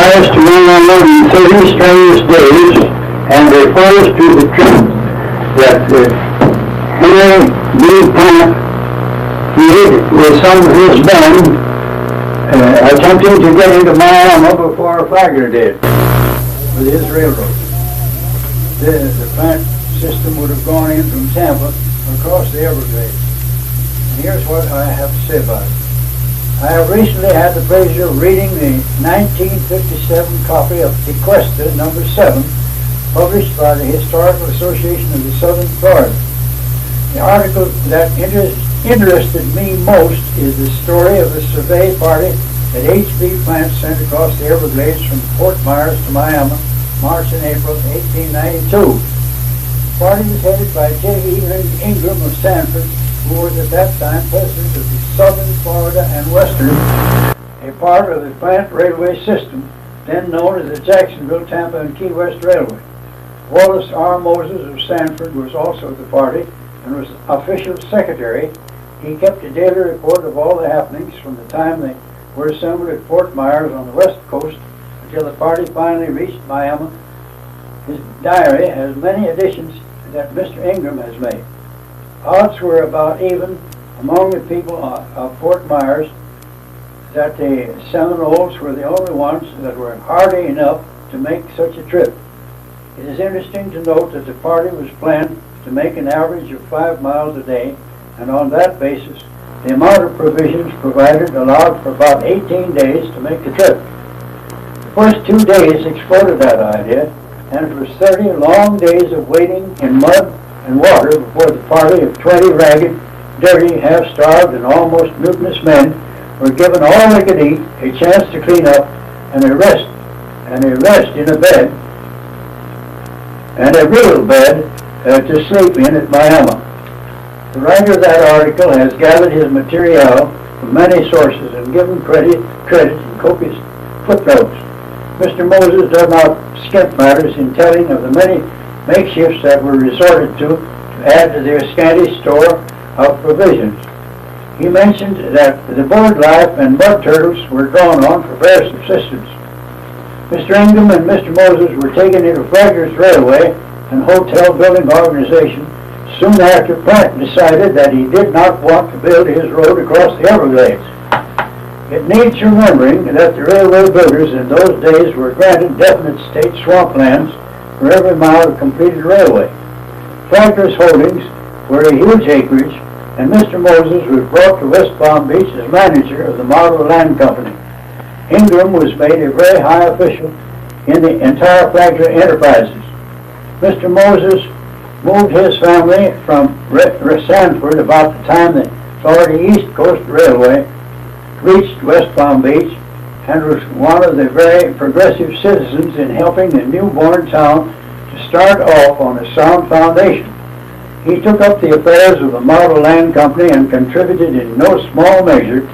applies to 130 strenuous days and refers to the trip that Henry B. Plant did with some of his men attempting to get into Miami before Flagler did with his railroad. The plant system would have gone in from Tampa across the Everglades. And here's what I have to say about it. I have recently had the pleasure of reading the 1957 copy of Tequesta No. 7, published by the Historical Association of the Southern Florida. The article that interested me most is the story of the survey party that H.B. Plant sent across the Everglades from Fort Myers to Miami, March and April 1892. The party was headed by J.E. Ingram of Sanford, who was at that time president of the Southern Florida and Western, a part of the Plant Railway system, then known as the Jacksonville, Tampa, and Key West Railway. Wallace R. Moses of Sanford was also at the party and was official secretary. He kept a daily report of all the happenings from the time they were assembled at Fort Myers on the west coast until the party finally reached Miami. His diary has many additions that Mr. Ingram has made. Odds were about even among the people of Fort Myers that the Seminoles were the only ones that were hardy enough to make such a trip. It is interesting to note that the party was planned to make an average of 5 miles a day, and on that basis, the amount of provisions provided allowed for about 18 days to make the trip. The first 2 days exploded that idea, and it was 30 long days of waiting in mud and water before the party of 20 ragged, dirty, half-starved, and almost mutinous men were given all they could eat, a chance to clean up, and a rest in a bed, and a real bed to sleep in at Miami. The writer of that article has gathered his material from many sources and given credit in copious footnotes. Mr. Moses does not skimp matters in telling of the many makeshifts that were resorted to add to their scanty store of provisions. He mentioned that the board life and mud turtles were drawn on for bare subsistence. Mr. Ingram and Mr. Moses were taken into Flagler's Railway and hotel building organization soon after Plant decided that he did not want to build his road across the Everglades. It needs remembering that the railway builders in those days were granted definite state swamplands for every mile of completed railway. Flagler's holdings were a huge acreage, and Mr. Moses was brought to West Palm Beach as manager of the Model Land Company. Ingram was made a very high official in the entire Flagler enterprises. Mr. Moses moved his family from Sanford about the time the Florida East Coast Railway reached West Palm Beach, and was one of the very progressive citizens in helping the newborn town to start off on a sound foundation. He took up the affairs of the Model Land Company and contributed in no small measure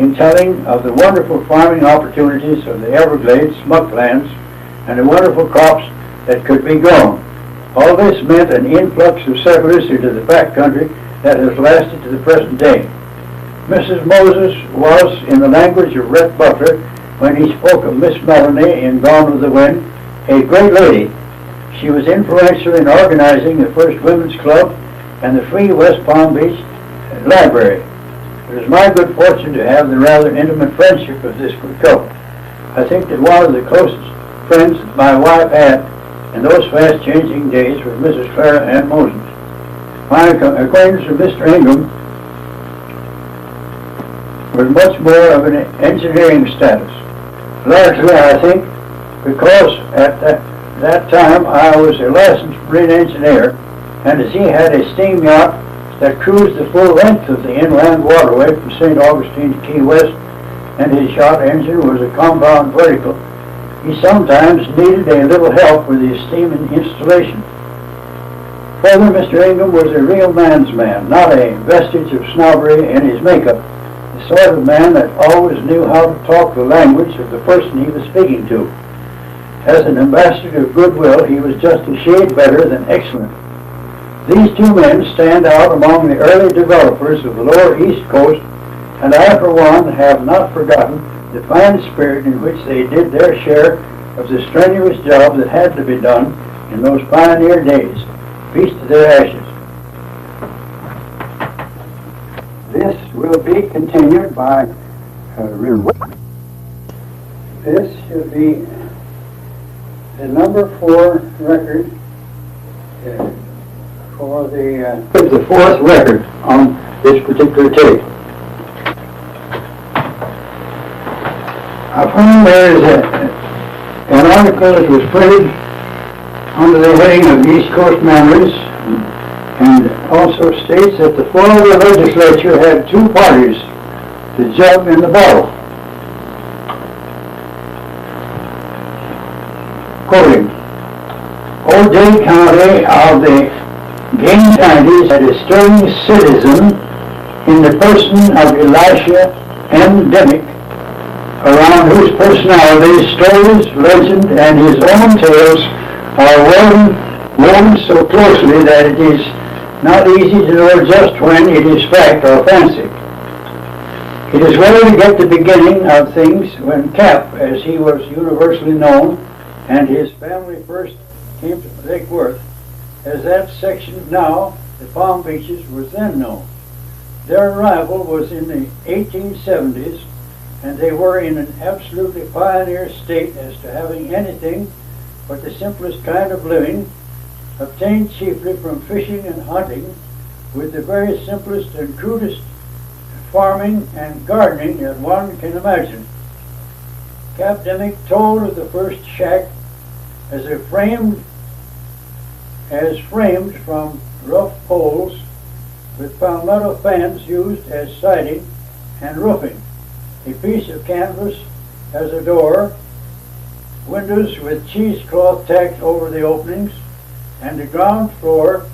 in telling of the wonderful farming opportunities of the Everglades smucklands and the wonderful crops that could be grown. All this meant an influx of settlers into the back country that has lasted to the present day. Mrs. Moses was, in the language of Rhett Butler, when he spoke of Miss Melanie in Gone with the Wind, a great lady. She was influential in organizing the first women's club and the Free West Palm Beach Library. It was my good fortune to have the rather intimate friendship of this good couple. I think that one of the closest friends that my wife had in those fast-changing days was Mrs. Clara Ann Moses. My acquaintance with Mr. Ingram was much more of an engineering status. Largely, I think, because at that time I was a licensed marine engineer, and as he had a steam yacht that cruised the full length of the inland waterway from St. Augustine to Key West, and his yacht engine was a compound vertical, he sometimes needed a little help with his steam installation. Further, Mr. Ingram was a real man's man, not a vestige of snobbery in his makeup, the sort of man that always knew how to talk the language of the person he was speaking to. As an ambassador of goodwill, he was just a shade better than excellent. These two men stand out among the early developers of the lower East Coast, and I, for one, have not forgotten the fine spirit in which they did their share of the strenuous job that had to be done in those pioneer days. Peace to their ashes. This will be continued by this should be the number 4 record for the 4th record on this particular tape. I found there is an article that was printed under the heading of East Coast Memories, and also states that the Florida legislature had 2 parties, the jug and the bottle. Quoting, O.J. County of the Game Counties had a sterling citizen in the person of Elisha M. Dimick, around whose personality, stories, legend, and his own tales are woven so closely that it is not easy to know just when it is fact or fancy. It is well to get the beginning of things when Cap, as he was universally known, and his family first came to Lake Worth, as that section now, the Palm Beaches, was then known. Their arrival was in the 1870s, and they were in an absolutely pioneer state as to having anything but the simplest kind of living, obtained chiefly from fishing and hunting, with the very simplest and crudest farming and gardening that one can imagine. Cap Dimick told of the first shack as framed from rough poles with palmetto fans used as siding and roofing, a piece of canvas as a door, windows with cheesecloth tacked over the openings, and the ground for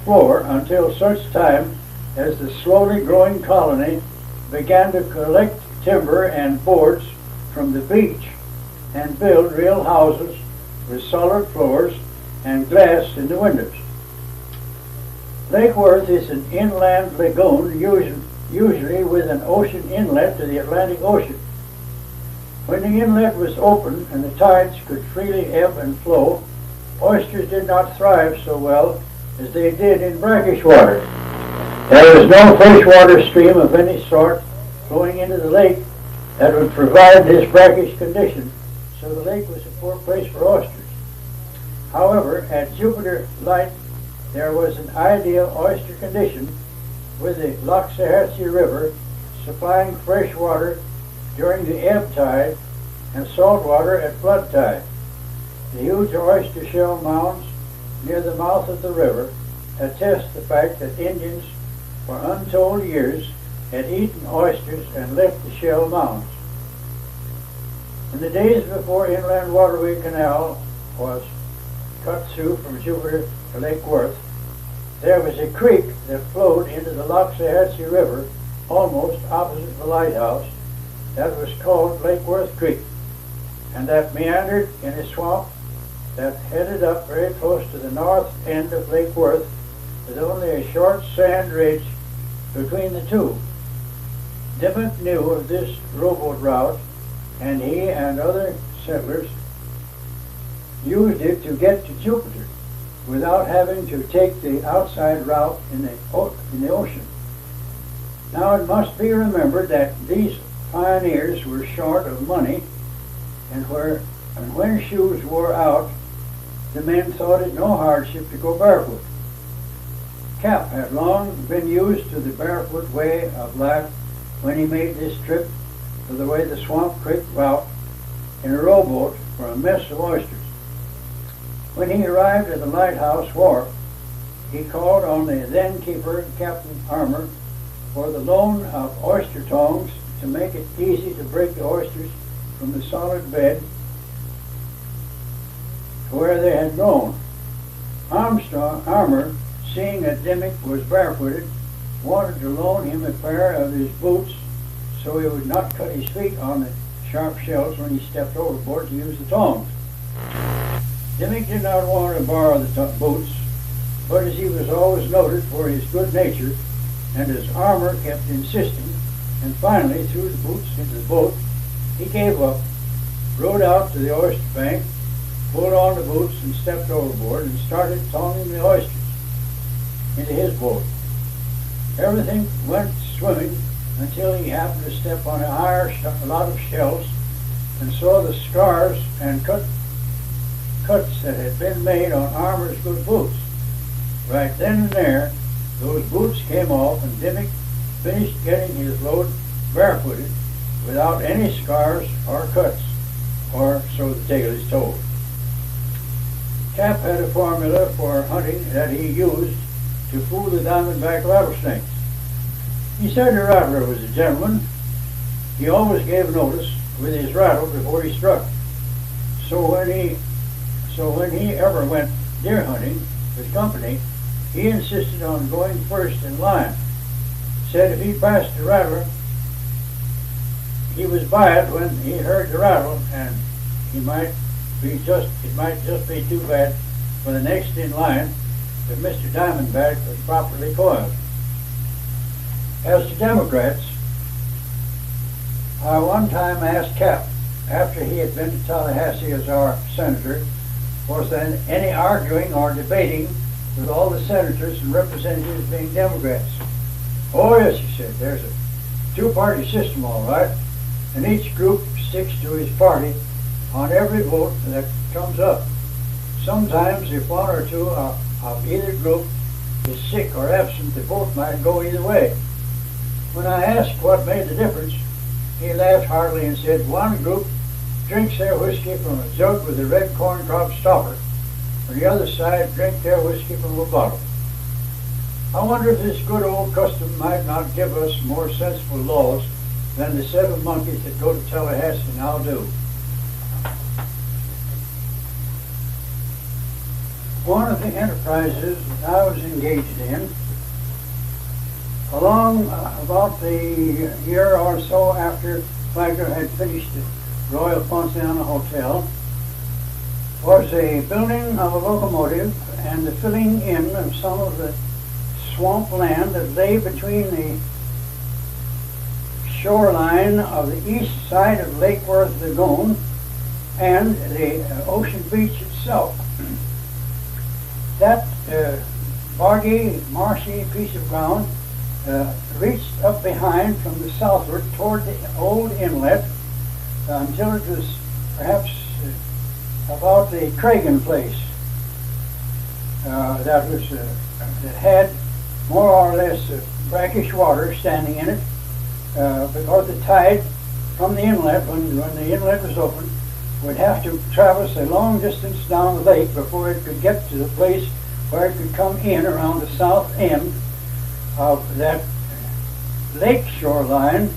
floor until such time as the slowly growing colony began to collect timber and boards from the beach and build real houses with solid floors and glass in the windows. Lake Worth is an inland lagoon, usually with an ocean inlet to the Atlantic Ocean. When the inlet was open and the tides could freely ebb and flow, oysters did not thrive so well as they did in brackish water. There was no freshwater stream of any sort flowing into the lake that would provide this brackish condition, so the lake was a poor place for oysters. However, at Jupiter Light, there was an ideal oyster condition, with the Loxahatchee River supplying fresh water during the ebb tide and salt water at flood tide. The huge oyster shell mounds near the mouth of the river attest the fact that Indians for untold years had eaten oysters and left the shell mounds. In the days before Inland Waterway Canal was cut through from Jupiter to Lake Worth, there was a creek that flowed into the Loxahatchee River almost opposite the lighthouse that was called Lake Worth Creek, and that meandered in a swamp that headed up very close to the north end of Lake Worth, with only a short sand ridge between the two. Dimick knew of this rowboat route, and he and other settlers used it to get to Jupiter without having to take the outside route in the ocean. Now it must be remembered that these pioneers were short of money, and when shoes wore out, the men thought it no hardship to go barefoot. Cap had long been used to the barefoot way of life when he made this trip for the Swamp Creek route in a rowboat for a mess of oysters. When he arrived at the lighthouse wharf, he called on the then keeper, Captain Armour, for the loan of oyster tongs to make it easy to break the oysters from the solid bed to where they had grown. Armour, seeing that Dimick was barefooted, wanted to loan him a pair of his boots so he would not cut his feet on the sharp shells when he stepped overboard to use the tongs. Dimick did not want to borrow the boots, but as he was always noted for his good nature, and his armor kept insisting, and finally threw the boots into the boat. He gave up, rowed out to the oyster bank, pulled on the boots and stepped overboard and started towing the oysters into his boat. Everything went swimming until he happened to step on a lot of shells and saw the scars and cuts that had been made on Armour's good boots. Right then and there, those boots came off, and Dimmick finished getting his load barefooted without any scars or cuts, or so the tale is told. Cap had a formula for hunting that he used to fool the diamondback rattlesnakes. He said the rattler was a gentleman. He always gave notice with his rattle before he struck. So when he ever went deer hunting with company, he insisted on going first in line. Said if he passed the rattler, he was by it when he heard the rattle, and it might just be too bad for the next in line if Mr. Diamondback was properly coiled. As to Democrats, I one time asked Cap, after he had been to Tallahassee as our senator, was there any arguing or debating with all the senators and representatives being Democrats? Oh yes, he said, there's a two-party system all right, and each group sticks to his party on every vote that comes up. Sometimes if one or two of either group is sick or absent, the vote might go either way. When I asked what made the difference, he laughed heartily and said, one group drinks their whiskey from a jug with a red corn cob stopper, and the other side drink their whiskey from a bottle. I wonder if this good old custom might not give us more sensible laws than the 7 monkeys that go to Tallahassee now do. One of the enterprises that I was engaged in, along about the year or so after Flagler had finished the Royal Ponciana Hotel, was a building of a locomotive and the filling in of some of the swamp land that lay between the shoreline of the east side of Lake Worth Lagoon and the ocean beach itself. That boggy, marshy piece of ground reached up behind from the southward toward the old inlet until it was perhaps about the Cragen place that had more or less brackish water standing in it because the tide from the inlet, when the inlet was open, would have to traverse a long distance down the lake before it could get to the place where it could come in around the south end of that lake shoreline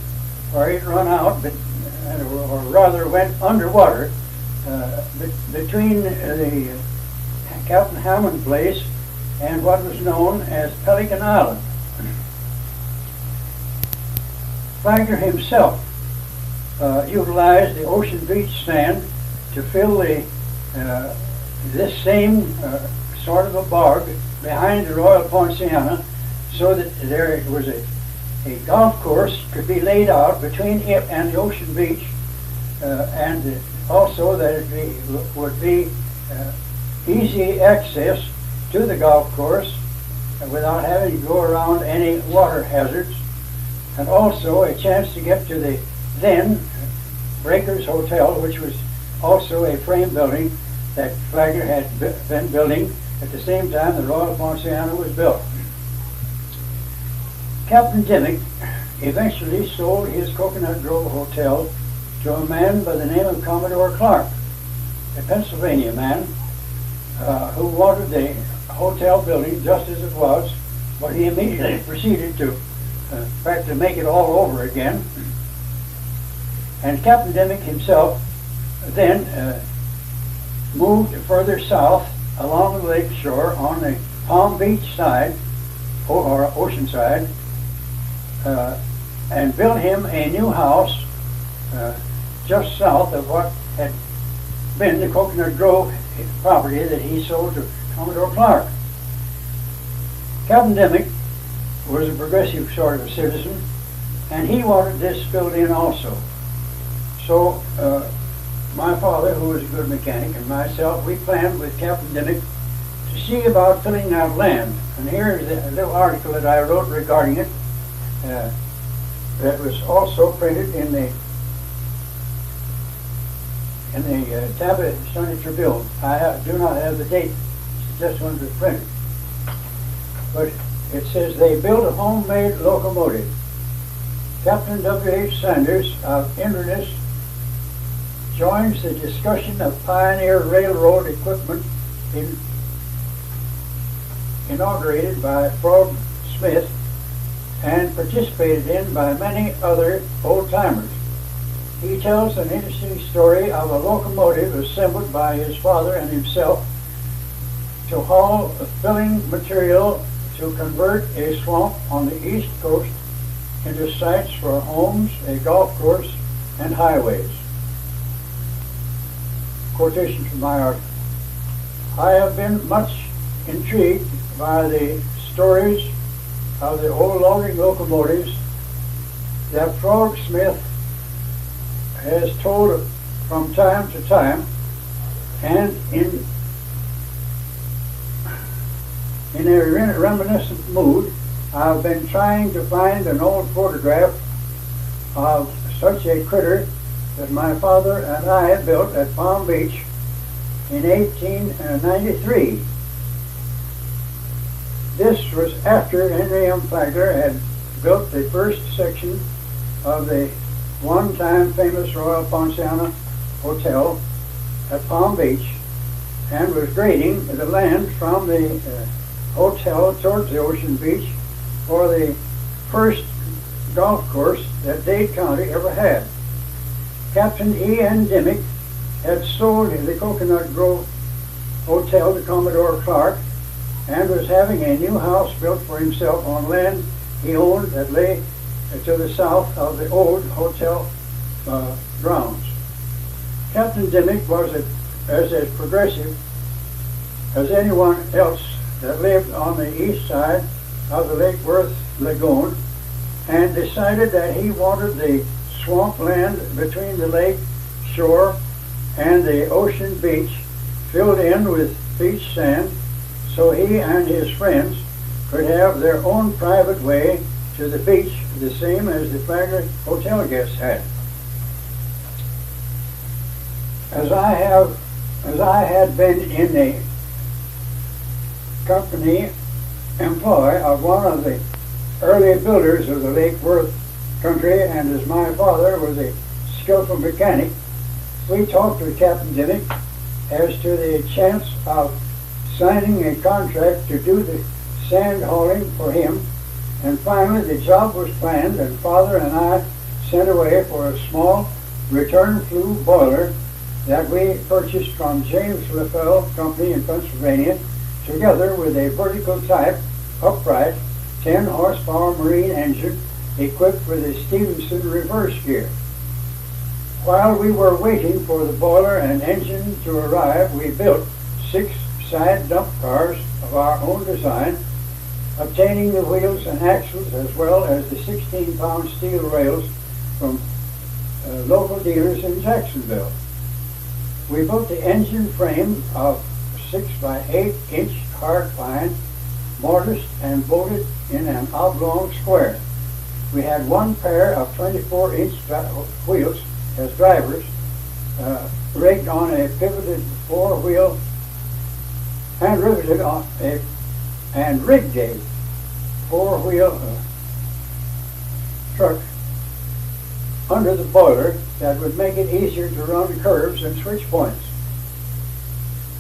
where it run out, or rather went underwater between the Captain Hammond place and what was known as Pelican Island. Flagler himself utilized the ocean beach sand to fill this same sort of a bog behind the Royal Ponciana, so that there was a golf course could be laid out between it and the ocean beach, and also that it would be easy access to the golf course without having to go around any water hazards, and also a chance to get to the then Breakers Hotel, which was also a frame building that Flagler had been building at the same time the Royal Ponciana was built. Captain Dimmick eventually sold his Coconut Grove Hotel to a man by the name of Commodore Clark, a Pennsylvania man who wanted the hotel building just as it was, but he immediately proceeded to practically make it all over again. And Captain Dimmick himself then moved further south along the lake shore on the Palm Beach side, or ocean side, and built him a new house just south of what had been the Coconut Grove property that he sold to Commodore Clark. Captain Dimmick was a progressive sort of citizen, and he wanted this filled in also. So my father, who was a good mechanic, and myself, we planned with Captain Dimmick to see about filling out land. And here's a little article that I wrote regarding it that was also printed in the Tablet Sunday Tribune. I do not have the date, it's just when it was printed. But it says they built a homemade locomotive. Captain W.H. Sanders of Inverness joins the discussion of pioneer railroad equipment inaugurated by Frog Smith and participated in by many other old-timers. He tells an interesting story of a locomotive assembled by his father and himself to haul filling material to convert a swamp on the east coast into sites for homes, a golf course, and highways. Quotation from my article. I have been much intrigued by the stories of the old logging locomotives that Frog Smith has told from time to time, and in a reminiscent mood, I've been trying to find an old photograph of such a critter that my father and I built at Palm Beach in 1893. This was after Henry M. Flagler had built the first section of the one-time famous Royal Poinciana Hotel at Palm Beach and was grading the land from the hotel towards the ocean beach for the first golf course that Dade County ever had. Captain E.N. Dimmick had sold the Coconut Grove Hotel to Commodore Clark and was having a new house built for himself on land he owned that lay to the south of the old hotel grounds. Captain Dimmick was as progressive as anyone else that lived on the east side of the Lake Worth Lagoon, and decided that he wanted the swamp land between the lake shore and the ocean beach filled in with beach sand so he and his friends could have their own private way to the beach, the same as the Flagler hotel guests had. As I had been in the company employ of one of the early builders of the Lake Worth country, and as my father was a skillful mechanic, we talked with Captain Dimmick as to the chance of signing a contract to do the sand hauling for him, and finally the job was planned, and Father and I sent away for a small return flue boiler that we purchased from James LaFell Company in Pennsylvania, together with a vertical type, upright, 10 horsepower marine engine equipped with a Stevenson reverse gear. While we were waiting for the boiler and engine to arrive, we built 6 side dump cars of our own design, obtaining the wheels and axles as well as the 16-pound steel rails from local dealers in Jacksonville. We built the engine frame of 6 by 8 inch hard pine, mortised and bolted in an oblong square. We had one pair of 24-inch wheels as drivers, rigged on a pivoted 4-wheel and riveted on and rigged a 4-wheel truck under the boiler that would make it easier to run curves and switch points.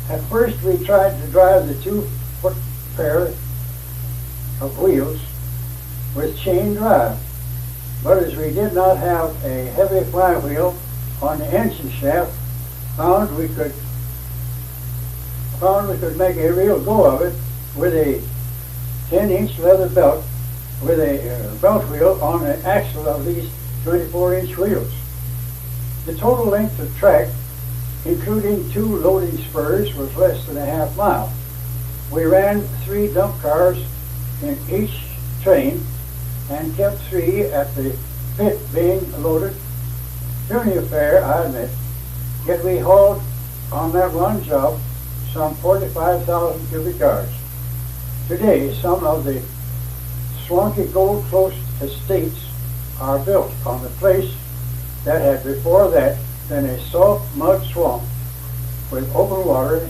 At first we tried to drive the 2-foot pair of wheels with chain drive, but as we did not have a heavy flywheel on the engine shaft, found we could make a real go of it with a 10-inch leather belt with a belt wheel on the axle of these 24-inch wheels. The total length of track, including 2 loading spurs, was less than a half mile. We ran 3 dump cars in each train and kept 3 at the pit being loaded. Puny affair, I admit, yet we hauled on that one job some 45,000 cubic yards. Today, some of the swanky Gold Coast estates are built on the place that had before that been a soft mud swamp with open water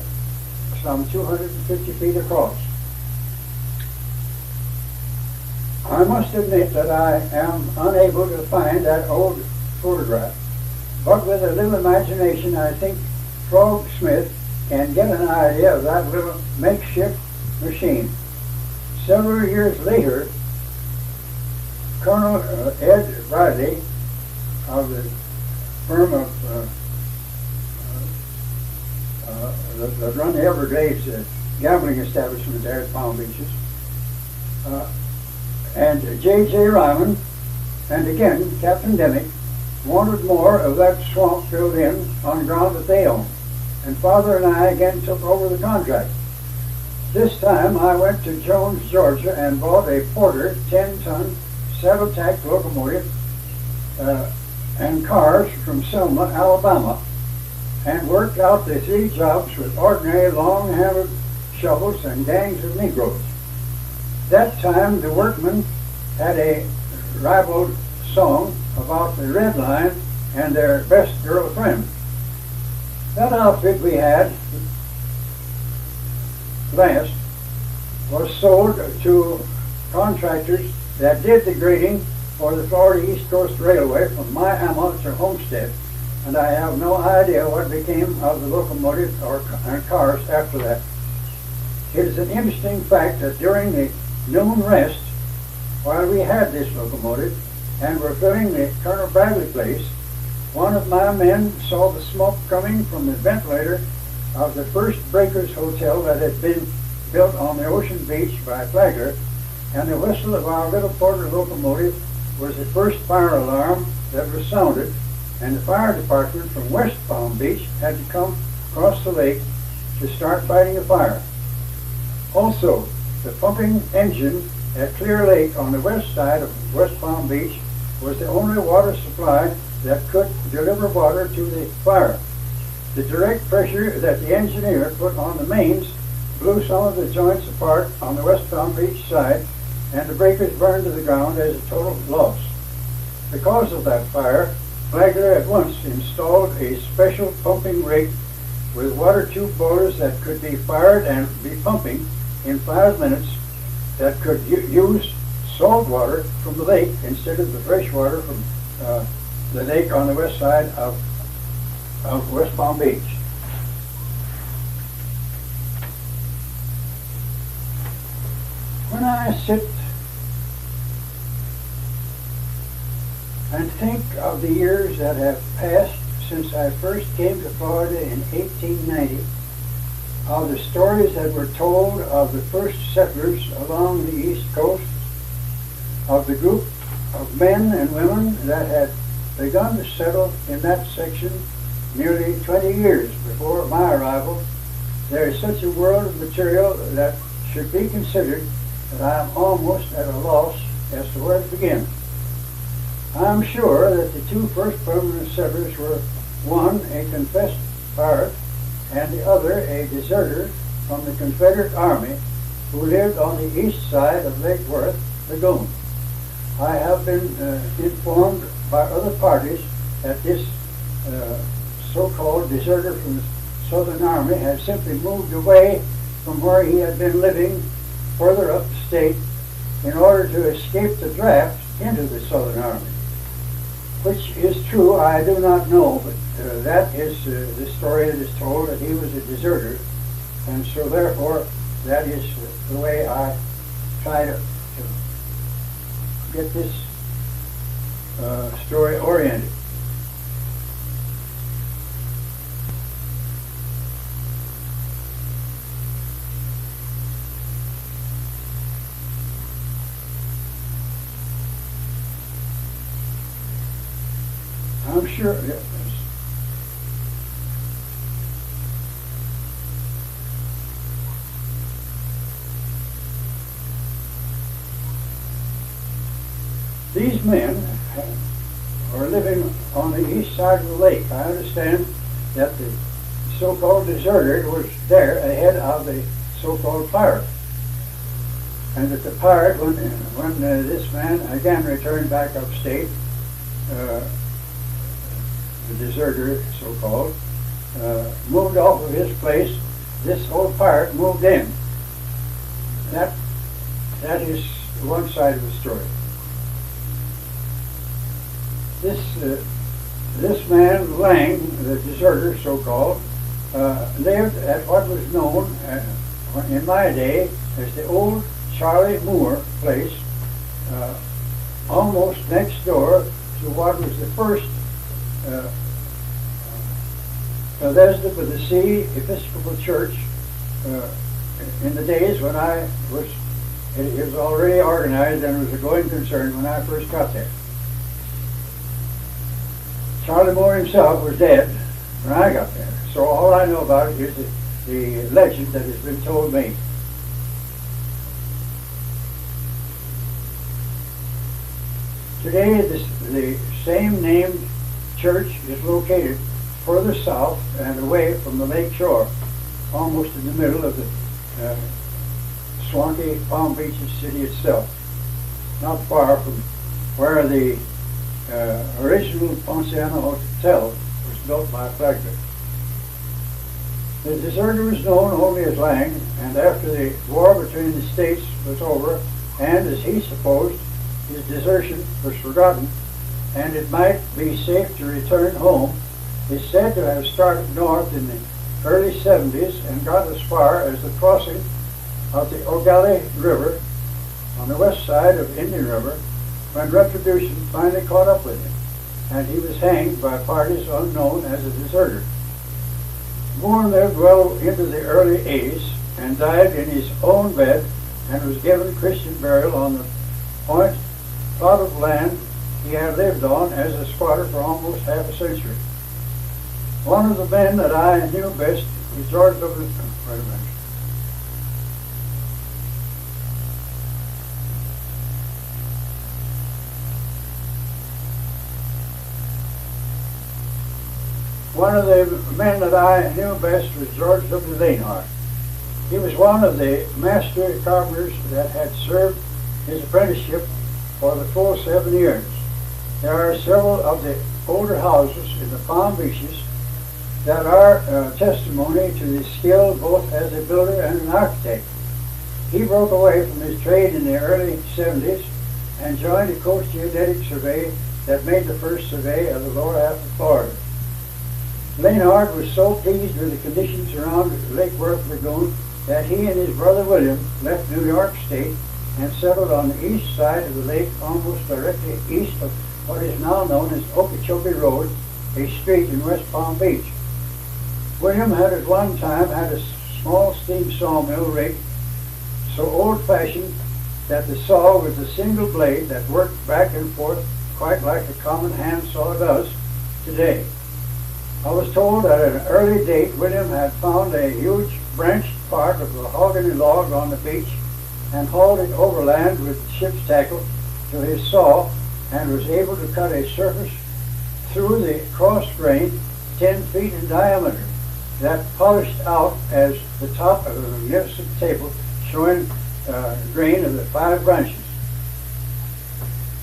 some 250 feet across. I must admit that I am unable to find that old photograph, but with a little imagination I think Frog Smith can get an idea of that little makeshift machine. Several years later, Colonel Ed Bradley of the firm of that run the Everglades gambling establishment there at Palm Beaches, and J.J. Ryman, and again Captain Demick, wanted more of that swamp filled in on ground that they owned, and Father and I again took over the contract. This time I went to Jones, Georgia, and bought a Porter 10-ton saddle-tacked locomotive and cars from Selma, Alabama, and worked out the 3 jobs with ordinary long-handled shovels and gangs of Negroes. That time the workmen had a ribald song about the Red Line and their best girlfriend. That outfit we had last was sold to contractors that did the grading for the Florida East Coast Railway from Miami to Homestead, and I have no idea what became of the locomotive or cars after that. It is an interesting fact that during the noon rest, while we had this locomotive and were filling the Colonel Bradley place, one of my men saw the smoke coming from the ventilator of the first Breakers Hotel that had been built on the ocean beach by Flagler, and the whistle of our little Porter locomotive was the first fire alarm that was sounded, and the fire department from West Palm Beach had to come across the lake to start fighting the fire. Also, the pumping engine at Clear Lake on the west side of West Palm Beach was the only water supply that could deliver water to the fire. The direct pressure that the engineer put on the mains blew some of the joints apart on the West Palm Beach side, and the breakers burned to the ground as a total loss. Because of that fire, Flagler at once installed a special pumping rig with water tube boilers that could be fired and be pumping in 5 minutes, that could use salt water from the lake instead of the fresh water from the lake on the west side of West Palm Beach. When I sit and think of the years that have passed since I first came to Florida in 1890, of the stories that were told of the first settlers along the East Coast, of the group of men and women that had begun to settle in that section nearly 20 years before my arrival, there is such a world of material that should be considered that I am almost at a loss as to where to begin. I am sure that the 2 first permanent settlers were, one a confessed pirate and the other a deserter from the Confederate Army who lived on the east side of Lake Worth Lagoon. I have been informed by other parties that this so-called deserter from the Southern Army had simply moved away from where he had been living further up the state in order to escape the draft into the Southern Army. Which is true, I do not know, but that is the story that is told, that he was a deserter, and so therefore that is the way I try to get this story oriented. I'm sure, yeah, These men are living on the east side of the lake. I understand that the so-called deserter was there ahead of the so-called pirate. And that the pirate, when this man again returned back upstate, the deserter so-called, moved off of his place, this old pirate moved in. That is one side of the story. This man, Lang, the deserter so-called, lived at what was known in my day as the old Charlie Moore place, almost next door to what was the first Bethesda by the Sea Episcopal Church in the days when it was already organized and was a going concern when I first got there. Charlie Moore himself was dead when I got there, so all I know about it is the legend that has been told me. Today, the same named church is located further south and away from the lake shore, almost in the middle of the swampy Palm Beaches city itself, not far from where the original Ponciano Hotel was built by Flagler. The deserter was known only as Lang, and after the war between the states was over, and as he supposed, his desertion was forgotten, and it might be safe to return home, is said to have started north in the early 70s and got as far as the crossing of the Ogallie River on the west side of Indian River, when retribution finally caught up with him, and he was hanged by parties unknown as a deserter. Moore lived well into the early 80s and died in his own bed and was given Christian burial on the plot of land he had lived on as a squatter for almost half a century. One of the men that I knew best was George W. Wait a minute. One of the men that I knew best was George W. Lanehart. He was one of the master carpenters that had served his apprenticeship for the full 7 years. There are several of the older houses in the Palm Beaches that are testimony to his skill both as a builder and an architect. He broke away from his trade in the early 70s and joined a Coast Geodetic Survey that made the first survey of the lower half of Florida. Lanehart was so pleased with the conditions around Lake Worth Lagoon that he and his brother William left New York State and settled on the east side of the lake, almost directly east of what is now known as Okeechobee Road, a street in West Palm Beach. William had at one time had a small steam sawmill rig, so old-fashioned that the saw was a single blade that worked back and forth quite like a common hand saw does today. I was told that at an early date William had found a huge branched part of the mahogany log on the beach and hauled it overland with ship's tackle to his saw and was able to cut a surface through the cross grain 10 feet in diameter that polished out as the top of a magnificent table showing grain of the 5 branches.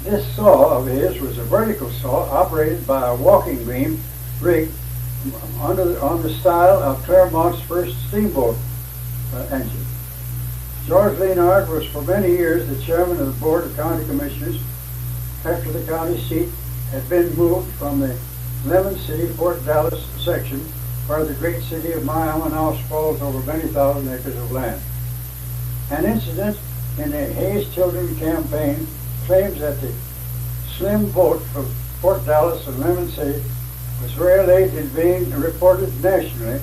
This saw of his was a vertical saw operated by a walking beam rig on the style of Claremont's first steamboat engine. George Lanehart was for many years the chairman of the Board of County Commissioners after the county seat had been moved from the Lemon City, Fort Dallas section, where the great city of Miami now sprawls over many thousand acres of land. An incident in the Hayes Children campaign claims that the slim vote from Fort Dallas and Lemon City was very late in being reported nationally,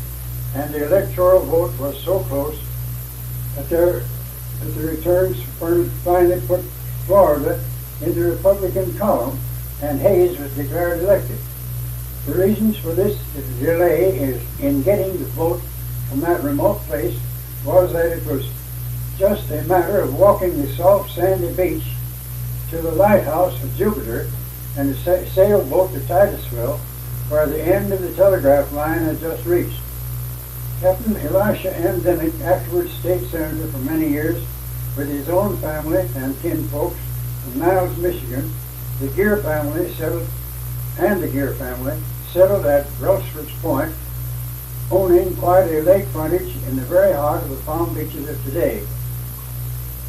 and the electoral vote was so close that the returns finally put Florida in the Republican column, and Hayes was declared elected. The reasons for this delay in getting the vote from that remote place was that it was just a matter of walking the soft sandy beach to the lighthouse of Jupiter and the sailboat to Titusville, where the end of the telegraph line had just reached. Captain Elisha M. Dimmick, afterwards state senator for many years, with his own family and kinfolks from Niles, Michigan, the Gear family settled at Rochford's Point, owning quite a lake frontage in the very heart of the Palm Beaches of today.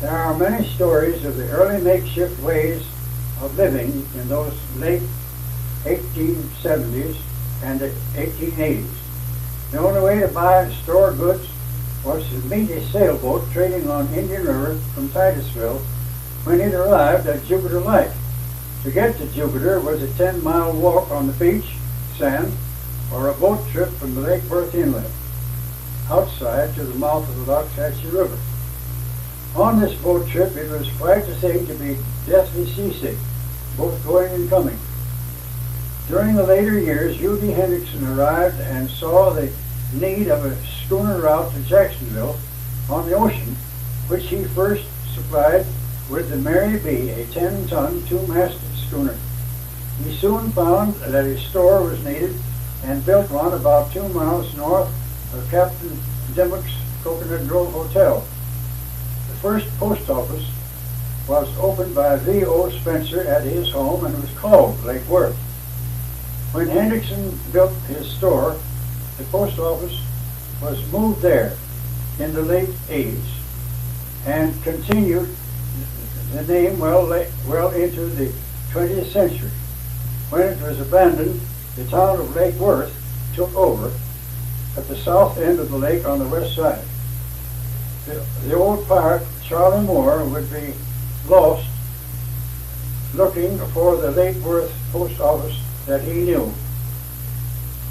There are many stories of the early makeshift ways of living in those late 1870s and 1880s. The only way to buy and store goods was to meet a sailboat trading on Indian River from Titusville when it arrived at Jupiter Light. To get to Jupiter was a 10-mile walk on the beach, sand, or a boat trip from the Lake Worth Inlet, outside to the mouth of the Loxahatchee River. On this boat trip, it was quite the thing to be deathly seasick, both going and coming. During the later years, U.D. Hendrickson arrived and saw the need of a schooner route to Jacksonville on the ocean, which he first supplied with the Mary B., a 10-ton, two-masted schooner. He soon found that a store was needed and built one about 2 miles north of Captain Dimmick's Coconut Grove Hotel. The first post office was opened by V.O. Spencer at his home and was called Lake Worth. When Hendrickson built his store, the post office was moved there in the late 80s and continued the name well into the 20th century. When it was abandoned, the town of Lake Worth took over at the south end of the lake on the west side. The old pirate, Charlie Moore, would be lost looking for the Lake Worth post office that he knew.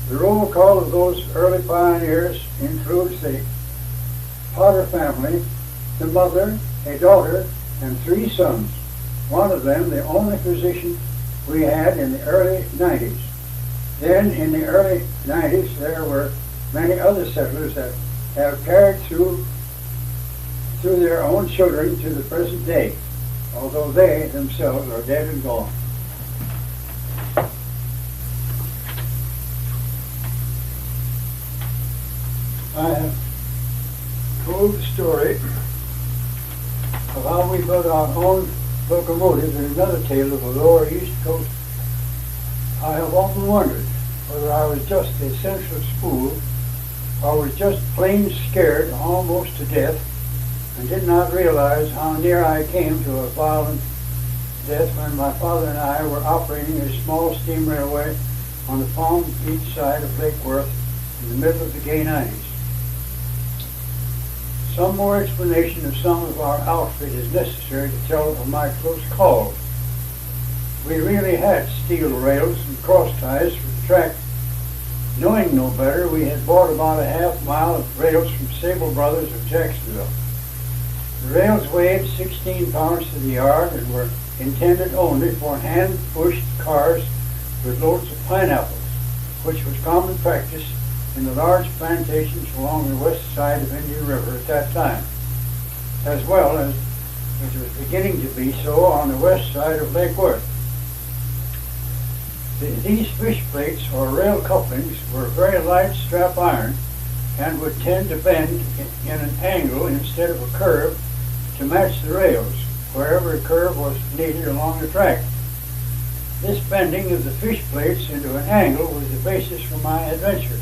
The roll call of those early pioneers includes the Potter family, the mother, a daughter, and 3 sons, one of them the only physician we had in the early 90s. Then in the early 90s there were many other settlers that have carried through their own children to the present day, although they themselves are dead and gone. I have told the story of how we built our own locomotive in another tale of the lower East Coast. I have often wondered whether I was just a senseless fool or was just plain scared almost to death and did not realize how near I came to a violent death when my father and I were operating a small steam railway on the Palm Beach side of Lake Worth in the middle of the gay 90s. Some more explanation of some of our outfit is necessary to tell of my close calls. We really had steel rails and cross ties for the track. Knowing no better, we had bought about a half-mile of rails from Sable Brothers of Jacksonville. The rails weighed 16 pounds to the yard and were intended only for hand-pushed cars with loads of pineapples, which was common practice in the large plantations along the west side of Indian River at that time, as well as it was beginning to be so on the west side of Lake Worth. These fish plates or rail couplings were very light strap iron and would tend to bend in an angle instead of a curve to match the rails, wherever a curve was needed along the track. This bending of the fish plates into an angle was the basis for my adventure.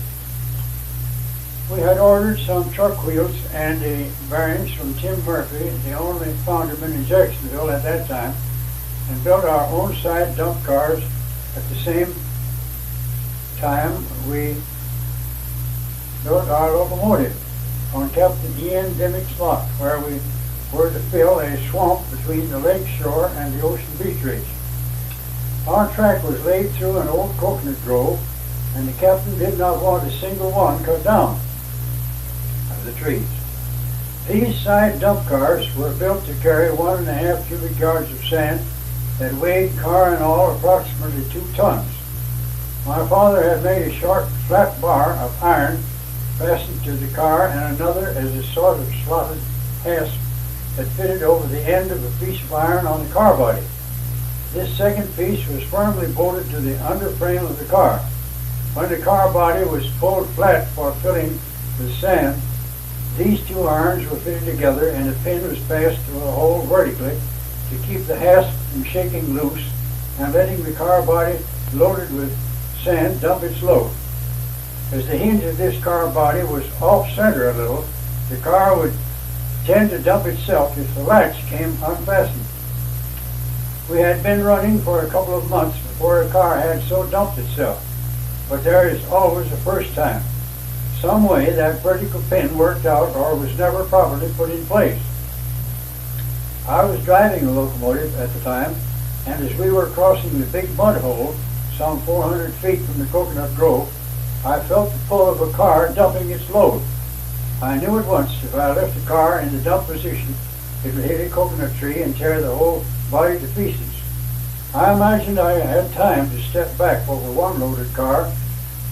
We had ordered some truck wheels and bearings from Tim Murphy, the only founderman in Jacksonville at that time, and built our own side dump cars. At the same time, we built our locomotive on Captain E.N. Dimmick's lot, where we were to fill a swamp between the lake shore and the ocean beach ridge. Our track was laid through an old coconut grove, and the captain did not want a single one cut down of the trees. These side dump cars were built to carry 1.5 cubic yards of sand that weighed, car and all, approximately 2 tons. My father had made a short flat bar of iron fastened to the car and another as a sort of slotted hasp that fitted over the end of a piece of iron on the car body. This second piece was firmly bolted to the underframe of the car. When the car body was pulled flat for filling with sand, these two irons were fitted together and a pin was passed through a hole vertically to keep the hasp from shaking loose and letting the car body loaded with sand dump its load. As the hinge of this car body was off-center a little, the car would tend to dump itself if the latch came unfastened. We had been running for a couple of months before a car had so dumped itself, but there is always a first time. Some way that vertical pin worked out or was never properly put in place. I was driving a locomotive at the time, and as we were crossing the big mud hole, some 400 feet from the coconut grove, I felt the pull of a car dumping its load. I knew at once if I left the car in the dump position, it would hit a coconut tree and tear the whole body to pieces. I imagined I had time to step back over one loaded car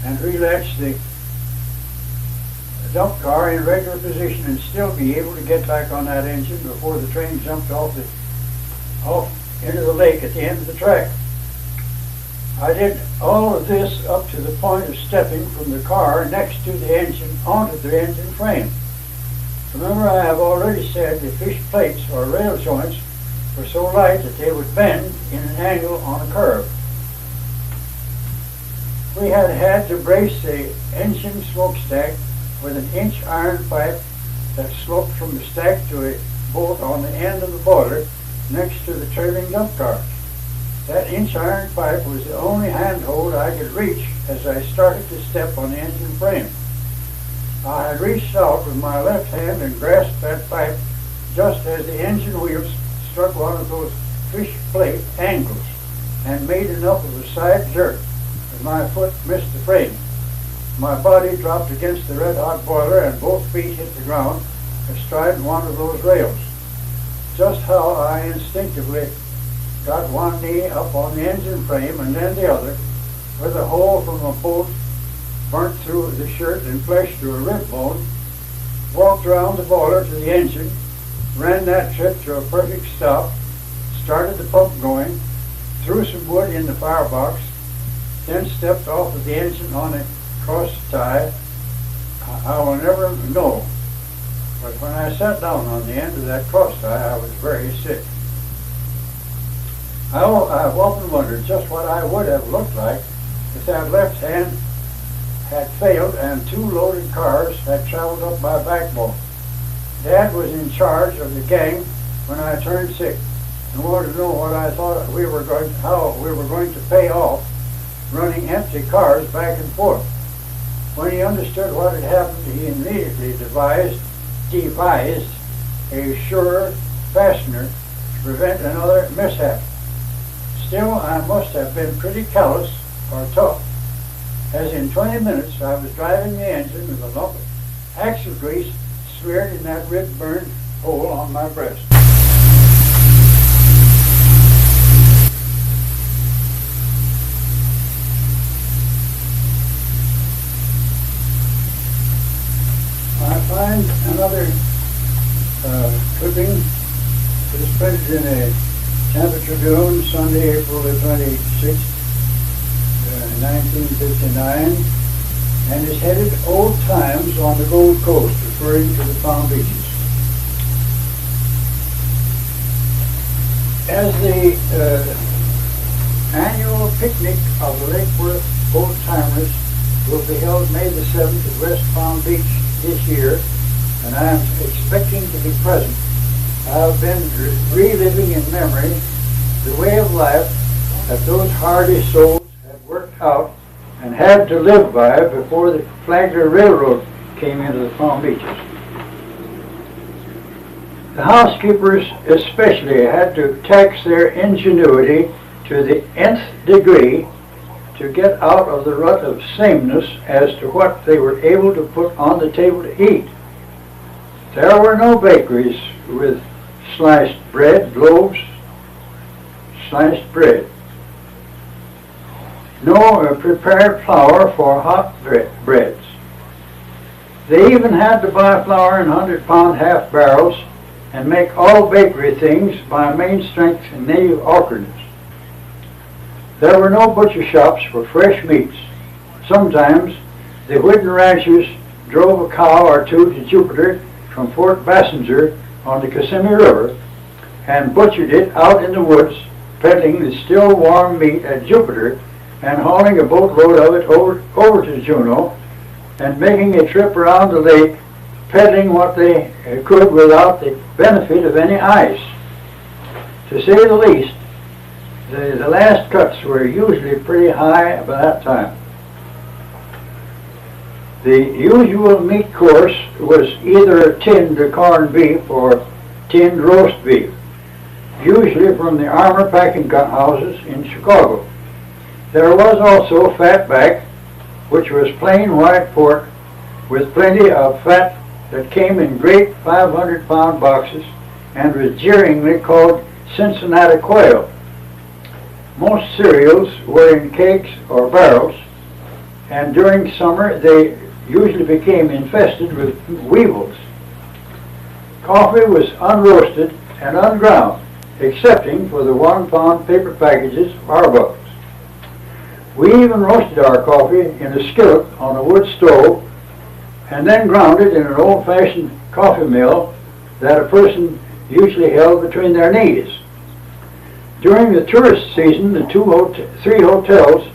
and relatch the dump car in regular position and still be able to get back on that engine before the train jumped off into the lake at the end of the track. I did all of this up to the point of stepping from the car next to the engine onto the engine frame. Remember, I have already said the fish plates or rail joints were so light that they would bend in an angle on a curve. We had to brace the engine smokestack with an inch iron pipe that sloped from the stack to a bolt on the end of the boiler next to the trailing dump car. That inch iron pipe was the only handhold I could reach as I started to step on the engine frame. I had reached out with my left hand and grasped that pipe just as the engine wheels struck one of those fish plate angles and made enough of a side jerk that my foot missed the frame. My body dropped against the red-hot boiler and both feet hit the ground astride one of those rails. Just how I instinctively got one knee up on the engine frame and then the other, with a hole from a bolt burnt through the shirt and flesh through a rib bone, walked around the boiler to the engine, ran that trip to a perfect stop, started the pump going, threw some wood in the firebox, then stepped off of the engine on a cross tie. I will never know, but when I sat down on the end of that cross tie, I was very sick. I've often wondered just what I would have looked like if that left hand had failed and two loaded cars had traveled up my backbone. Dad was in charge of the gang when I turned sick and wanted to know what I thought how we were going to pay off running empty cars back and forth. When he understood what had happened, he immediately devised a sure fastener to prevent another mishap. Still, I must have been pretty callous or tough, as in 20 minutes I was driving the engine with a lump of axle grease smeared in that rib-burned hole on my breast. I find another clipping that is printed in a Tampa Tribune, Sunday, April the 26th, 1959, and is headed Old Times on the Gold Coast, referring to the Palm Beaches. As the annual picnic of the Lake Worth Old Timers will be held May the 7th at West Palm Beach this year, and I am expecting to be present. I've been reliving in memory the way of life that those hardy souls had worked out and had to live by before the Flagler Railroad came into the Palm Beaches. The housekeepers especially had to tax their ingenuity to the nth degree to get out of the rut of sameness as to what they were able to put on the table to eat. There were no bakeries with sliced bread, loaves, sliced bread. No prepared flour for hot breads. They even had to buy flour in 100-pound half barrels and make all bakery things by main strength native orchards. There were no butcher shops for fresh meats. Sometimes the Whidden ranchers drove a cow or two to Jupiter from Fort Bassinger on the Kissimmee River and butchered it out in the woods, peddling the still warm meat at Jupiter and hauling a boatload of it over to Juneau and making a trip around the lake, peddling what they could without the benefit of any ice. To say the least, the last cuts were usually pretty high by that time. The usual meat course was either tinned corned beef or tinned roast beef, usually from the Armour packing houses in Chicago. There was also fatback, which was plain white pork with plenty of fat that came in great 500-pound boxes and was jeeringly called Cincinnati quail. Most cereals were in kegs or barrels, and during summer they usually became infested with weevils. Coffee was unroasted and unground, excepting for the 1-pound paper packages of Arbuckles. We even roasted our coffee in a skillet on a wood stove and then ground it in an old-fashioned coffee mill that a person usually held between their knees. During the tourist season, the 3 hotels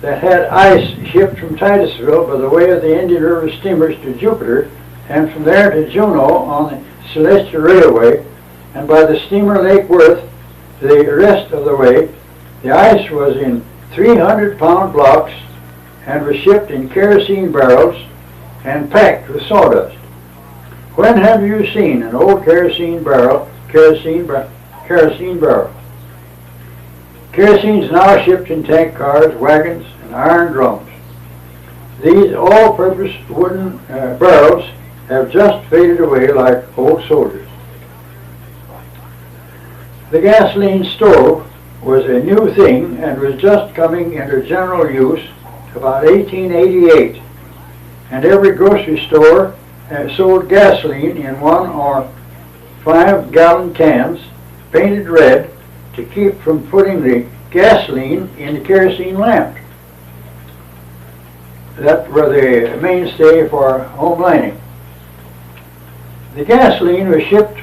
that had ice shipped from Titusville by the way of the Indian River steamers to Jupiter and from there to Juneau on the Celestial Railway, and by the steamer Lake Worth the rest of the way, the ice was in 300-pound blocks and was shipped in kerosene barrels and packed with sawdust. When have you seen an old kerosene barrel? Kerosene barrel. Kerosene is now shipped in tank cars, wagons, and iron drums. These all-purpose wooden barrels have just faded away like old soldiers. The gasoline stove was a new thing and was just coming into general use about 1888, and every grocery store sold gasoline in 1 or 5-gallon cans painted red to keep from putting the gasoline in the kerosene lamp. That were the mainstay for home lighting. The gasoline was shipped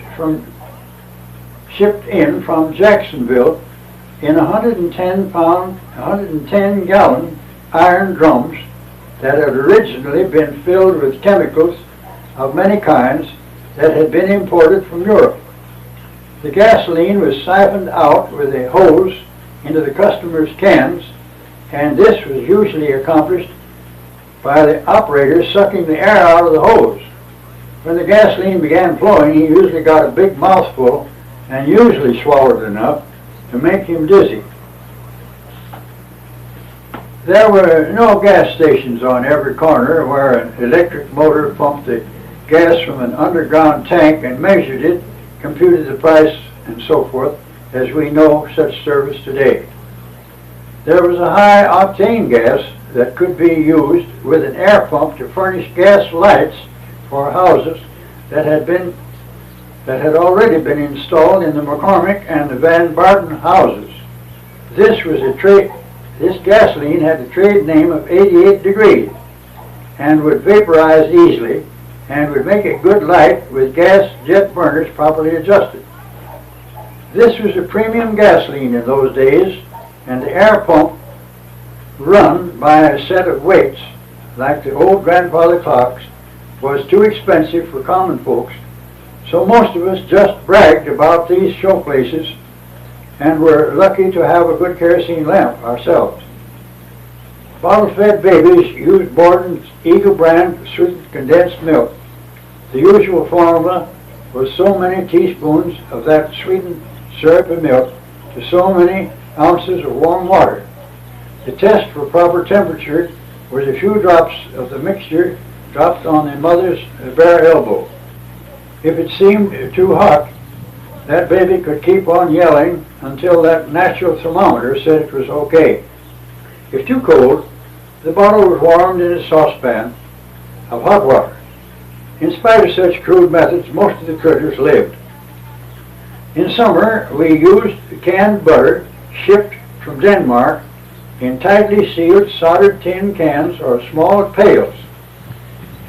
in from Jacksonville in 110-gallon iron drums that had originally been filled with chemicals of many kinds that had been imported from Europe. The gasoline was siphoned out with a hose into the customer's cans, and this was usually accomplished by the operator sucking the air out of the hose. When the gasoline began flowing, he usually got a big mouthful and usually swallowed enough to make him dizzy. There were no gas stations on every corner where an electric motor pumped the gas from an underground tank and measured it, computed the price, and so forth, as we know such service today. There was a high-octane gas that could be used with an air pump to furnish gas lights for houses that had already been installed in the McCormick and the Van Barton houses. This gasoline had the trade name of 88 degrees and would vaporize easily and would make a good light with gas jet burners properly adjusted. This was a premium gasoline in those days, and the air pump run by a set of weights like the old grandfather clocks was too expensive for common folks, so most of us just bragged about these show places and were lucky to have a good kerosene lamp ourselves. Bottle-fed babies used Borden's Eagle brand sweetened condensed milk. The usual formula was so many teaspoons of that sweetened syrupy milk to so many ounces of warm water. The test for proper temperature was a few drops of the mixture dropped on the mother's bare elbow. If it seemed too hot, that baby could keep on yelling until that natural thermometer said it was okay. If too cold, the bottle was warmed in a saucepan of hot water. In spite of such crude methods, most of the critters lived. In summer, we used canned butter shipped from Denmark in tightly sealed soldered tin cans or small pails.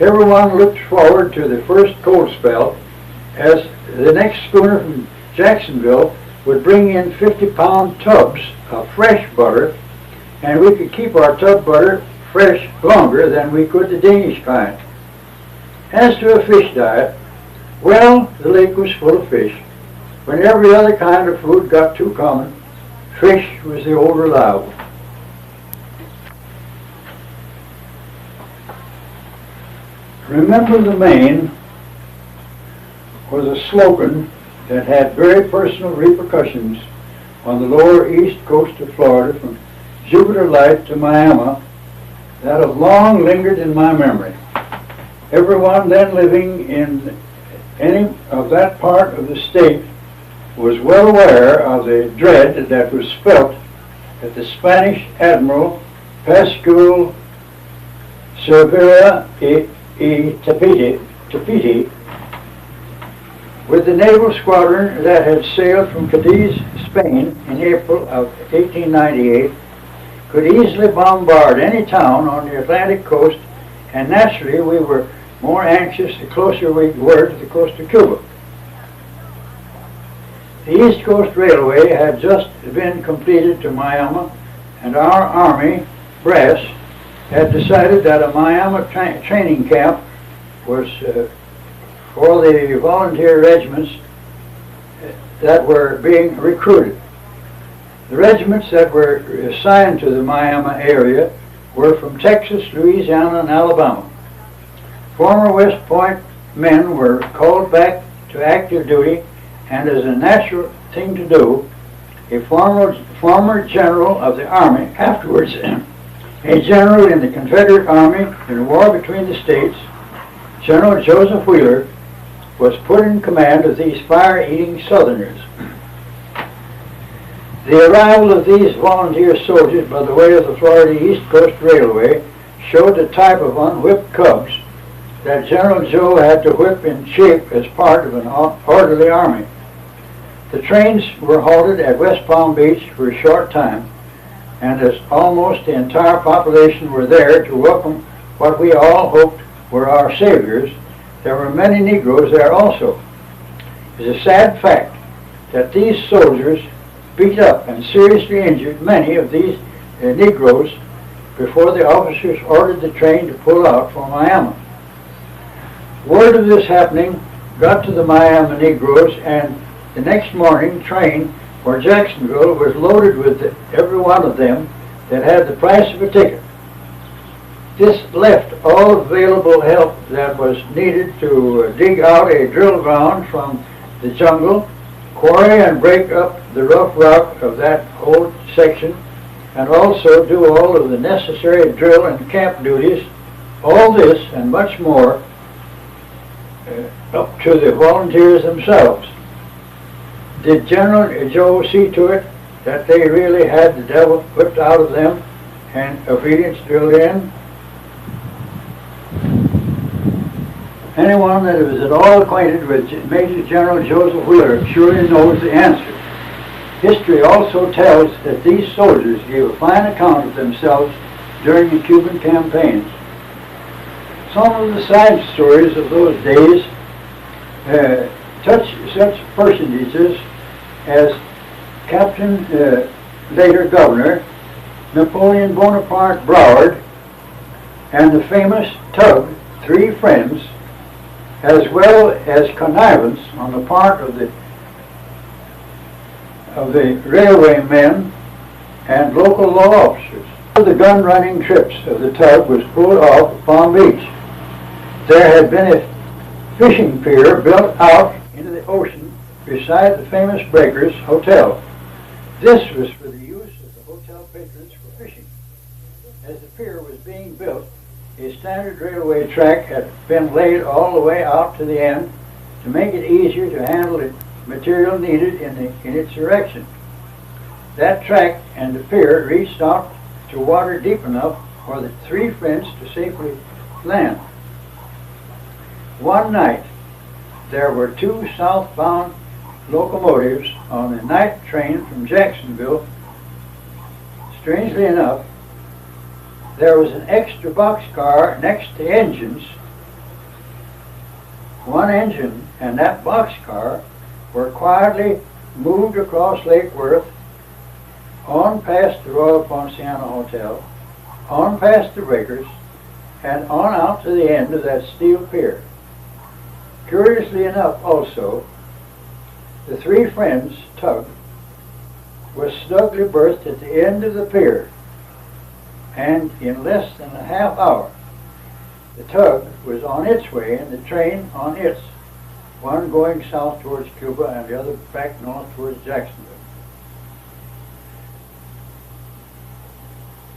Everyone looked forward to the first cold spell, as the next schooner from Jacksonville would bring in 50-pound tubs of fresh butter, and we could keep our tub butter fresh longer than we could the Danish kind. As to a fish diet, well, the lake was full of fish. When every other kind of food got too common, fish was the old reliable. Remember the Maine was a slogan that had very personal repercussions on the lower east coast of Florida from Jupiter Light to Miami that have long lingered in my memory. Everyone then living in any of that part of the state was well aware of the dread that was felt at the Spanish Admiral Pascual Cervera y Tapiti with the naval squadron that had sailed from Cadiz, Spain in April of 1898, could easily bombard any town on the Atlantic coast, and naturally we were more anxious the closer we were to the coast of Cuba. The East Coast Railway had just been completed to Miami, and our Army brass had decided that a Miami training camp was for the volunteer regiments that were being recruited. The regiments that were assigned to the Miami area were from Texas, Louisiana, and Alabama. Former West Point men were called back to active duty, and as a natural thing to do, a former general of the Army, afterwards a general in the Confederate Army in the war between the states, General Joseph Wheeler, was put in command of these fire-eating Southerners. The arrival of these volunteer soldiers by the way of the Florida East Coast Railway showed the type of unwhipped cubs that General Joe had to whip in shape as part of an orderly army. The trains were halted at West Palm Beach for a short time, and as almost the entire population were there to welcome what we all hoped were our saviors, there were many Negroes there also. It is a sad fact that these soldiers beat up and seriously injured many of these Negroes before the officers ordered the train to pull out for Miami. Word of this happening got to the Miami Negroes, and the next morning train for Jacksonville was loaded with every one of them that had the price of a ticket. This left all available help that was needed to dig out a drill ground from the jungle, quarry and break up the rough rock of that whole section, and also do all of the necessary drill and camp duties. All this and much more up to the volunteers themselves. Did General Joe see to it that they really had the devil whipped out of them and obedience drilled in? Anyone that is at all acquainted with Major General Joseph Wheeler surely knows the answer. History also tells that these soldiers gave a fine account of themselves during the Cuban campaigns. Some of the side stories of those days touch such personages as Captain, later Governor, Napoleon Bonaparte Broward, and the famous tug, Three Friends, as well as connivance on the part of the railway men and local law officers. The gun-running trips of the tug was pulled off at Palm Beach. There had been a fishing pier built out into the ocean beside the famous Breakers Hotel. This was for the use of the hotel patrons for fishing. As the pier was being built, a standard railway track had been laid all the way out to the end to make it easier to handle the material needed in its erection. That track and the pier reached out to water deep enough for the Three Friends to safely land. One night, there were two southbound locomotives on the night train from Jacksonville Strangely enough, there was an extra boxcar next to engines. One engine and that boxcar were quietly moved across Lake Worth, on past the Royal Ponciano Hotel, on past the breakers, and on out to the end of that steel pier. Curiously enough also, the Three Friends tug was snugly berthed at the end of the pier, and in less than a half hour the tug was on its way and the train on its, one going south towards Cuba and the other back north towards Jacksonville.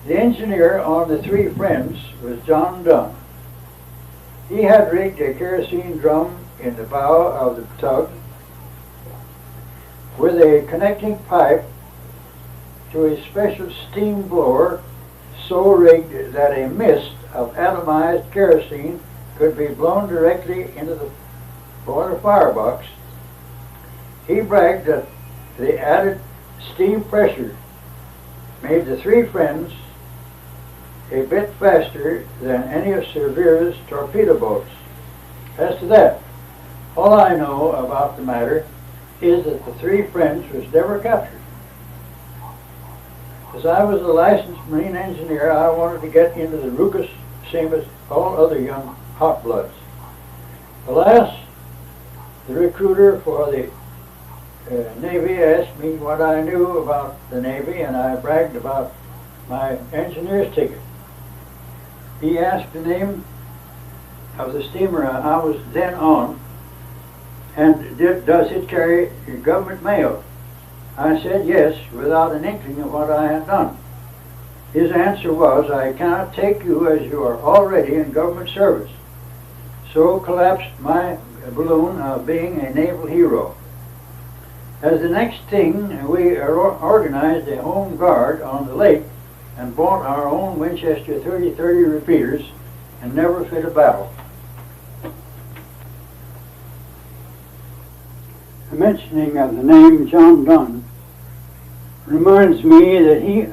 The engineer on the Three Friends was John Dunn. He had rigged a kerosene drum in the bow of the tug with a connecting pipe to a special steam blower so rigged that a mist of atomized kerosene could be blown directly into the boiler firebox. He bragged that the added steam pressure made the Three Friends a bit faster than any of Cervera's torpedo boats. As to that, all I know about the matter is that the Three Friends was never captured. As I was a licensed marine engineer, I wanted to get into the ruckus, same as all other young hot bloods. Alas, the recruiter for the Navy asked me what I knew about the Navy, and I bragged about my engineer's ticket. He asked the name of the steamer I was then on, and does it carry government mail? I said yes, without an inkling of what I had done. His answer was, I cannot take you as you are already in government service. So collapsed my balloon of being a naval hero. As the next thing, we organized a home guard on the lake and bought our own Winchester 30-30 repeaters and never fit a battle. The mentioning of the name John Dunn reminds me that he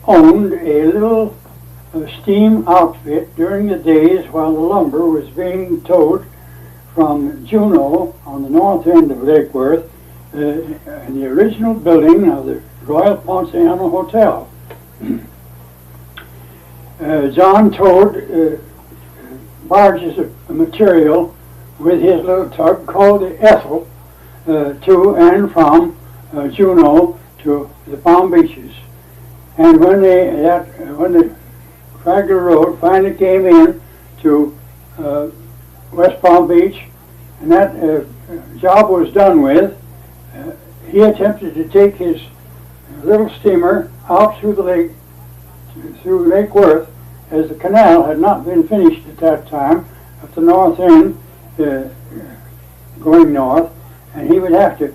owned a little steam outfit during the days while the lumber was being towed from Juneau on the north end of Lake Worth in the original building of the Royal Ponciano Hotel. John towed barges of material with his little tug called the Ethel to and from Juneau to the Palm Beaches. And when the Flagler Road finally came in to West Palm Beach, and that job was done with, he attempted to take his little steamer out through the lake, through Lake Worth, as the canal had not been finished at that time at the north end, going north, and he would have to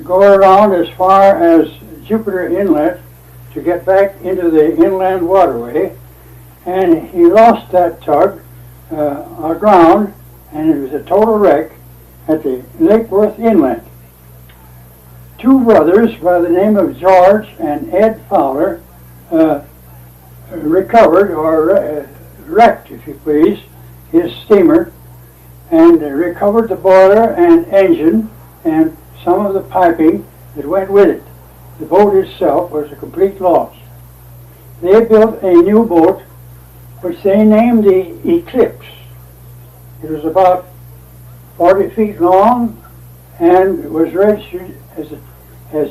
go around as far as Jupiter Inlet to get back into the inland waterway, and he lost that tug aground, and it was a total wreck at the Lake Worth Inlet. Two brothers by the name of George and Ed Fowler recovered, or wrecked, if you please, his steamer, and recovered the boiler and engine and some of the piping that went with it. The boat itself was a complete loss. They built a new boat which they named the Eclipse. It was about 40 feet long and was registered as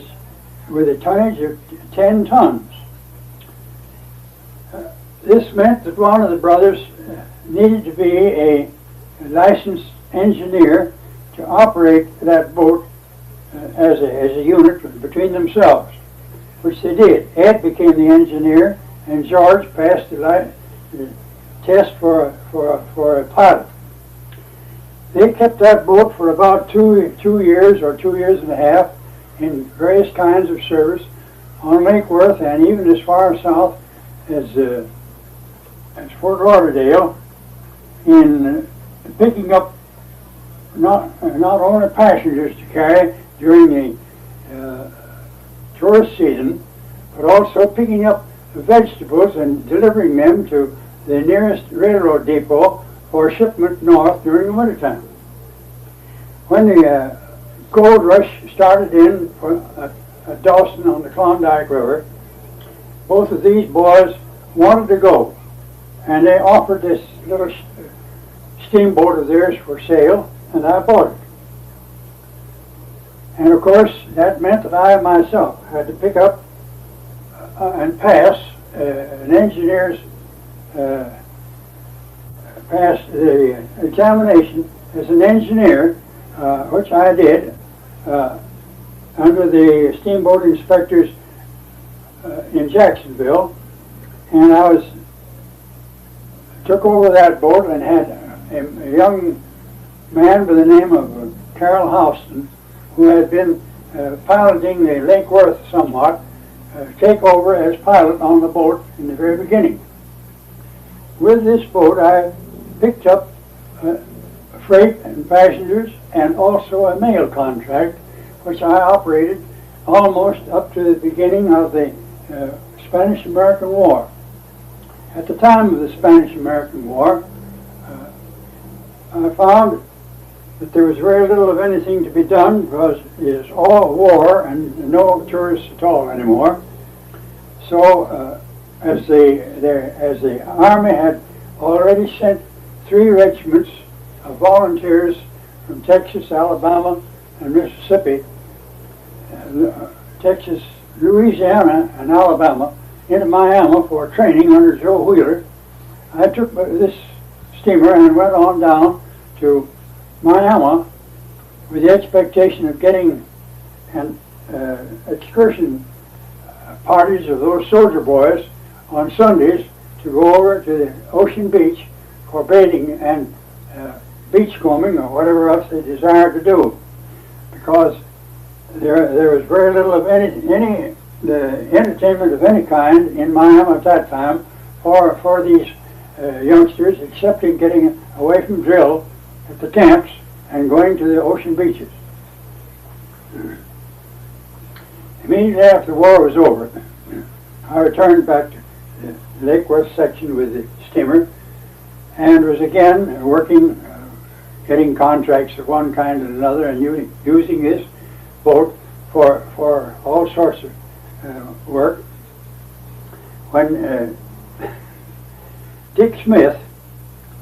with a tonnage of 10 tons. This meant that one of the brothers needed to be a licensed engineer to operate that boat as a unit between themselves, which they did. Ed became the engineer, and George passed the test for a pilot. They kept that boat for about two years or 2 years and a half in various kinds of service on Lake Worth, and even as far south as Fort Lauderdale, in picking up not only passengers to carry during the tourist season, but also picking up vegetables and delivering them to the nearest railroad depot for shipment north during the wintertime. When the gold rush started in at Dawson on the Klondike River, both of these boys wanted to go, and they offered this little steamboat of theirs for sale, and I bought it. And of course, that meant that I myself had to pick up and pass an engineer's pass the examination as an engineer, which I did under the steamboat inspectors in Jacksonville, and I took over that boat and had a young man by the name of Carroll Houston, who had been piloting the Lake Worth somewhat, take over as pilot on the boat in the very beginning. With this boat, I picked up freight and passengers and also a mail contract, which I operated almost up to the beginning of the Spanish-American War. At the time of the Spanish-American War, I found that there was very little of anything to be done because it was all war and no tourists at all anymore. So as the Army had already sent 3 regiments of volunteers from Texas, Alabama, and Mississippi, Texas, Louisiana, and Alabama into Miami for training under Joe Wheeler, I took this steamer and went on down to Miami with the expectation of getting an excursion parties of those soldier boys on Sundays to go over to the ocean beach for bathing and beachcombing or whatever else they desired to do, because there was very little of any entertainment of any kind in Miami at that time for these youngsters, except in getting away from drill at the camps and going to the ocean beaches. Immediately after the war was over, I returned back to the Lake Worth section with the steamer and was again working, getting contracts of one kind and another, and using this boat for all sorts of work. When Dick Smith,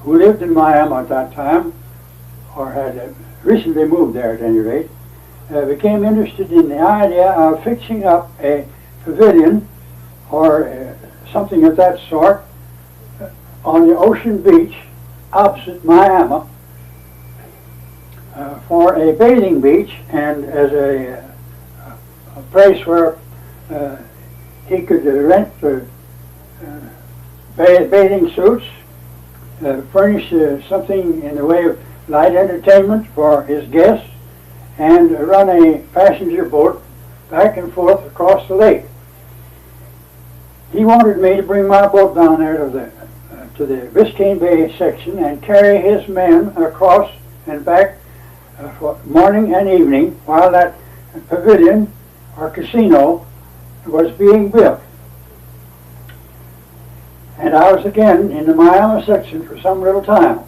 who lived in Miami at that time, or had recently moved there at any rate, became interested in the idea of fixing up a pavilion or something of that sort on the ocean beach opposite Miami for a bathing beach and as a place where he could rent bathing suits, furnish something in the way of light entertainment for his guests, and run a passenger boat back and forth across the lake. He wanted me to bring my boat down there to the Biscayne Bay section and carry his men across and back for morning and evening while that pavilion or casino was being built. And I was again in the Miami section for some little time.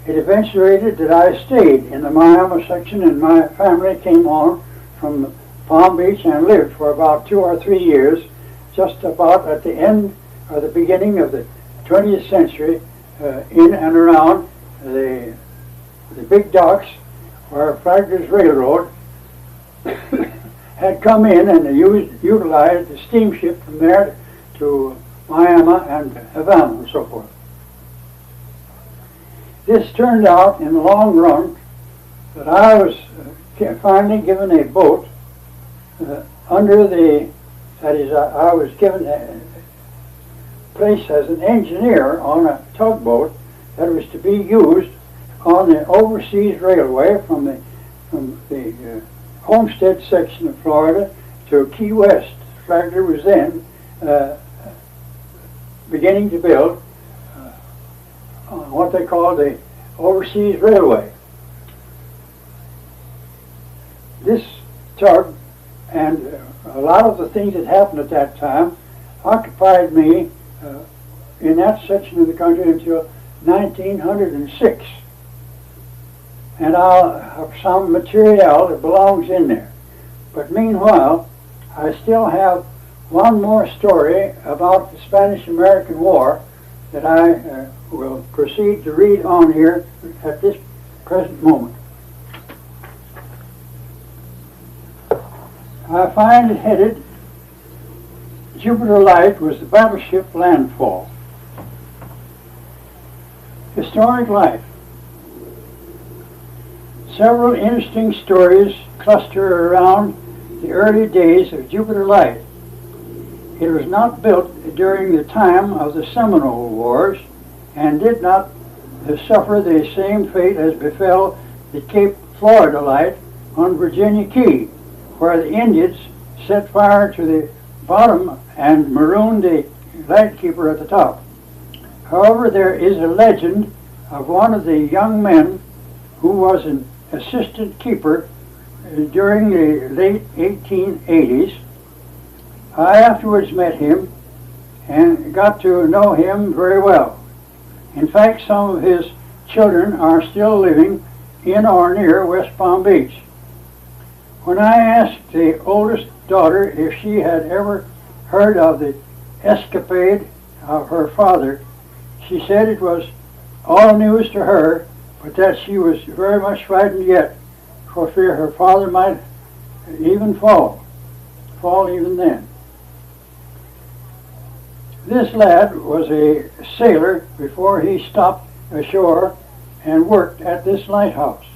It eventuated that I stayed in the Miami section, and my family came on from Palm Beach and lived for about 2 or 3 years, just about at the end or the beginning of the 20th century, in and around the big docks where Flagler's Railroad had come in and utilized the steamship from there to Miami and Havana and so forth. This turned out in the long run that I was finally given a boat I was given a place as an engineer on a tugboat that was to be used on the overseas railway from the Homestead section of Florida to Key West. Flagler was then beginning to build what they call the overseas railway. This tug and a lot of the things that happened at that time occupied me in that section of the country until 1906. And I'll have some material that belongs in there. But meanwhile, I still have one more story about the Spanish-American War that I will proceed to read on here at this present moment. I find it headed, Jupiter Light was the battleship Landfall. Historic life. Several interesting stories cluster around the early days of Jupiter Light. It was not built during the time of the Seminole Wars and did not suffer the same fate as befell the Cape Florida Light on Virginia Key, where the Indians set fire to the bottom and marooned the lightkeeper at the top. However, there is a legend of one of the young men who was an assistant keeper during the late 1880s. I afterwards met him and got to know him very well. In fact, some of his children are still living in or near West Palm Beach. When I asked the oldest daughter if she had ever heard of the escapade of her father, she said it was all news to her, but that she was very much frightened yet for fear her father might even fall even then. This lad was a sailor before he stopped ashore and worked at this lighthouse.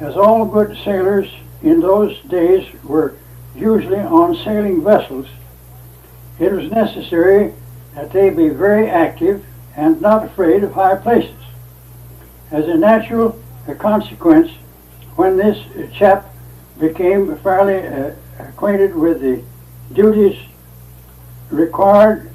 As all good sailors in those days were usually on sailing vessels, it was necessary that they be very active and not afraid of high places. As a natural consequence, when this chap became fairly acquainted with the duties required